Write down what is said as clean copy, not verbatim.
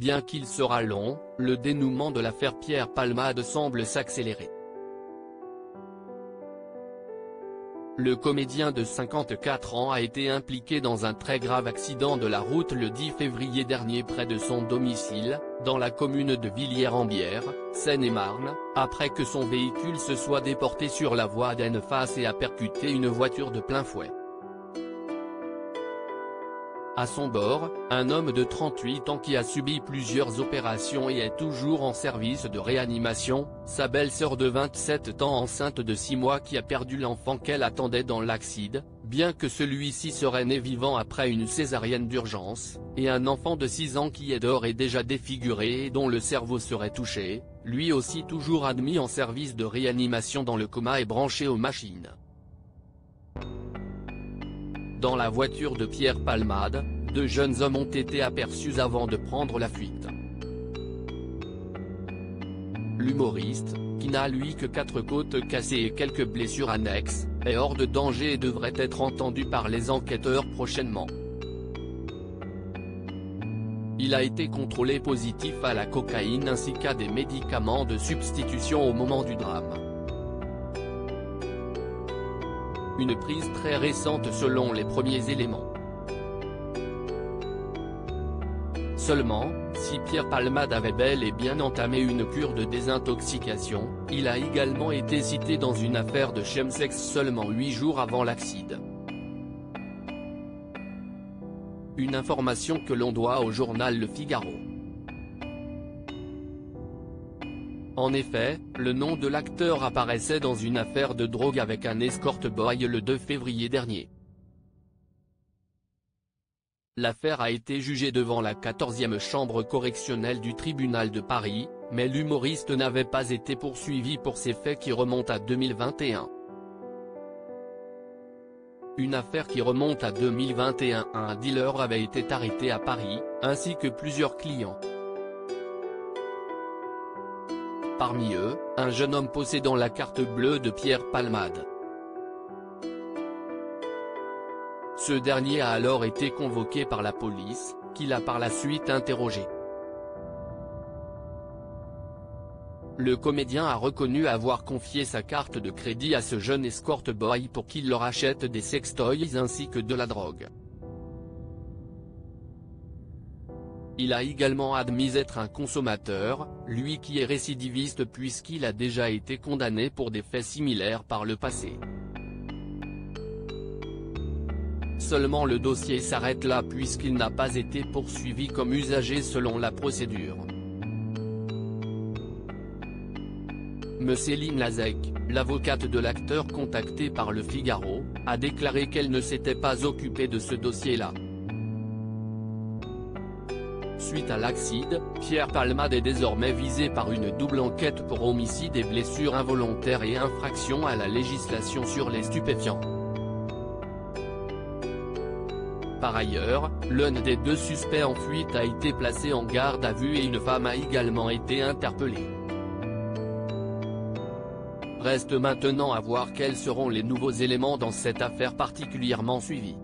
bien qu'il sera long, le dénouement de l'affaire Pierre Palmade semble s'accélérer. Le comédien de 54 ans a été impliqué dans un très grave accident de la route le 10 février dernier près de son domicile, dans la commune de Villiers-en-Bière, Seine-et-Marne, après que son véhicule se soit déporté sur la voie d'en-face et a percuté une voiture de plein fouet. À son bord, un homme de 38 ans qui a subi plusieurs opérations et est toujours en service de réanimation, sa belle-sœur de 27 ans enceinte de 6 mois qui a perdu l'enfant qu'elle attendait dans l'accident, bien que celui-ci serait né vivant après une césarienne d'urgence, et un enfant de 6 ans qui est d'ores et déjà défiguré et dont le cerveau serait touché, lui aussi toujours admis en service de réanimation dans le coma et branché aux machines. Dans la voiture de Pierre Palmade, 2 jeunes hommes ont été aperçus avant de prendre la fuite. L'humoriste, qui n'a lui que 4 côtes cassées et quelques blessures annexes, est hors de danger et devrait être entendu par les enquêteurs prochainement. Il a été contrôlé positif à la cocaïne ainsi qu'à des médicaments de substitution au moment du drame. Une prise très récente selon les premiers éléments. Seulement, si Pierre Palmade avait bel et bien entamé une cure de désintoxication, il a également été cité dans une affaire de chemsex seulement 8 jours avant l'accident. Une information que l'on doit au journal Le Figaro. En effet, le nom de l'acteur apparaissait dans une affaire de drogue avec un escort boy le 2 février dernier. L'affaire a été jugée devant la 14e chambre correctionnelle du tribunal de Paris, mais l'humoriste n'avait pas été poursuivi pour ces faits qui remontent à 2021. Une affaire qui remonte à 2021, un dealer avait été arrêté à Paris, ainsi que plusieurs clients. Parmi eux, un jeune homme possédant la carte bleue de Pierre Palmade. Ce dernier a alors été convoqué par la police, qui l'a par la suite interrogé. Le comédien a reconnu avoir confié sa carte de crédit à ce jeune escort boy pour qu'il leur achète des sextoys ainsi que de la drogue. Il a également admis être un consommateur, lui qui est récidiviste puisqu'il a déjà été condamné pour des faits similaires par le passé. Seulement le dossier s'arrête là puisqu'il n'a pas été poursuivi comme usager selon la procédure. Céline Lazec, l'avocate de l'acteur contactée par Le Figaro, a déclaré qu'elle ne s'était pas occupée de ce dossier-là. Suite à l'accident, Pierre Palmade est désormais visé par une double enquête pour homicide et blessures involontaires et infraction à la législation sur les stupéfiants. Par ailleurs, l'un des 2 suspects en fuite a été placé en garde à vue et une femme a également été interpellée. Reste maintenant à voir quels seront les nouveaux éléments dans cette affaire particulièrement suivie.